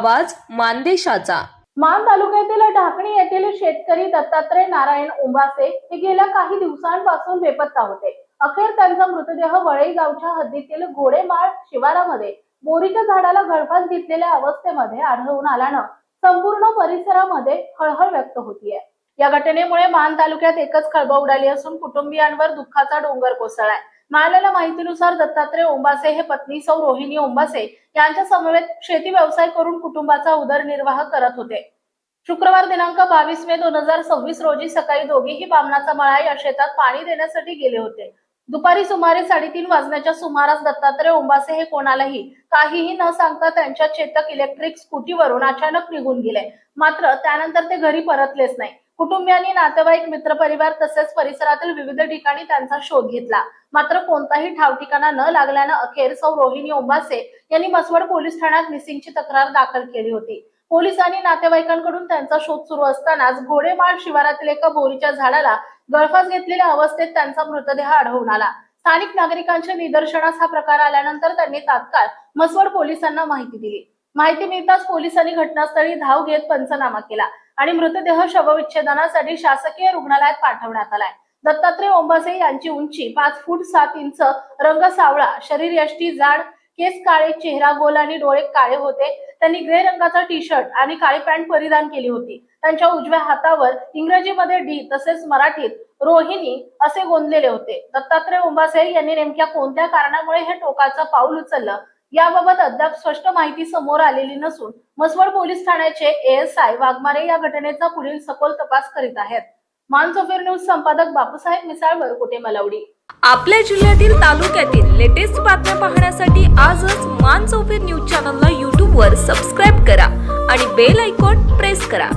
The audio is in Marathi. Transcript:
आवाज मानदेशाचा। मान तालुक्यातील ढाकणी येथील शेतकरी दत्तात्रय नारायण उंबासे हे गेल्या काही दिवसांपासून बेपत्ता होते। अखेर त्यांचा मृतदेह वळई गावच्या हद्दीतील घोडेमाळ शिवारामध्ये बोरीच्या झाडाला गळफास घेतलेल्या अवस्थेमध्ये आढळून आल्यानं संपूर्ण परिसरामध्ये हळहळ व्यक्त होतीये। या घटनेमुळे मान तालुक्यात एकच खळबळ उडाली असून कुटुंबियांवर दुःखाचा डोंगर कोसळलाय। मिळालेल्या माहितीनुसार दत्तात्रय उंबासे हे पत्नी सौ रोहिणी उंबासे यांच्या समवेत शेती व्यवसाय करून कुटुंबाचा उदरनिर्वाह करत होते। शुक्रवार दिनांक 22 मे 2026 रोजी सकाळी दोघेही बामणाचा मळा या शेतात पाणी देण्यासाठी गेले होते। दुपारी सुमारे 3:30 वाजण्याच्या सुमारास दत्तात्रय उंबासे हे कोणालाही काहीही न सांगता त्यांच्या चेतक इलेक्ट्रिक स्कूटीवरून अचानक निघून गेले। मात्र त्यानंतर ते घरी परतलेच नाही। कुटुंबियांनी, नातेवाईक, मित्रपरिवार तसेच परिसरातील विविध ठिकाणी त्यांचा शोध घेतला, मात्र कोणताही ठाव ठिकाणा न लागल्यानं अखेर सौ रोहिणी उंबासे यांनी मसवड पोलीस ठाण्यात मिसिंगची तक्रार दाखल केली होती। पोलिसांनी नातेवाईकांकडून त्यांचा शोध सुरू असतानाच घोडेमाळ शिवारातील एका बोरीच्या झाडाला गळफास घेतलेल्या अवस्थेत त्यांचा मृतदेह आढळून आला। स्थानिक नागरिकांच्या निदर्शनास हा प्रकार आल्यानंतर त्यांनी तात्काळ मसवड पोलिसांना माहिती दिली। माहिती मिळताच पोलिसांनी घटनास्थळी धाव घेत पंचनामा केला आणि मृतदेह शवविच्छेदनासाठी शासकीय रुग्णालयात पाठवण्यात आलाय। दत्तात्रय उंबासे यांची उंची 5 फूट 7 इंच, रंग सावळा, शरीर यष्टी जाड, केस काळे, चेहरा गोल आणि डोळे काळे होते। त्यांनी ग्रे रंगाचा टी-शर्ट आणि काळी पॅन्ट परिधान केली होती। त्यांच्या उजव्या हातावर इंग्रजीमध्ये डी तसेच मराठीत रोहिणी असे गोंदलेले होते। दत्तात्रय उंबासे यांनी नेमक्या कोणत्या कारणामुळे हे टोकाचं पाऊल उचललं याबाबत अद्याप स्पष्ट माहिती समोर आलेली नसून मसवड पोलीस ठाण्याचे ASI वाघमारे या घटनेचा पुढील सखोल तपास करीत आहेत। मानसोफर न्यूज संपादक बापूसाहेब मिसाळ, वरकुटे, मलवडी। आपल्या जिल्ह्यातील तालुक्यातील लेटेस्ट बातम्या पाहण्यासाठी आजच मानसोफर न्यूज चॅनलला YouTube वर सबस्क्राईब करा आणि बेल आयकॉन प्रेस करा।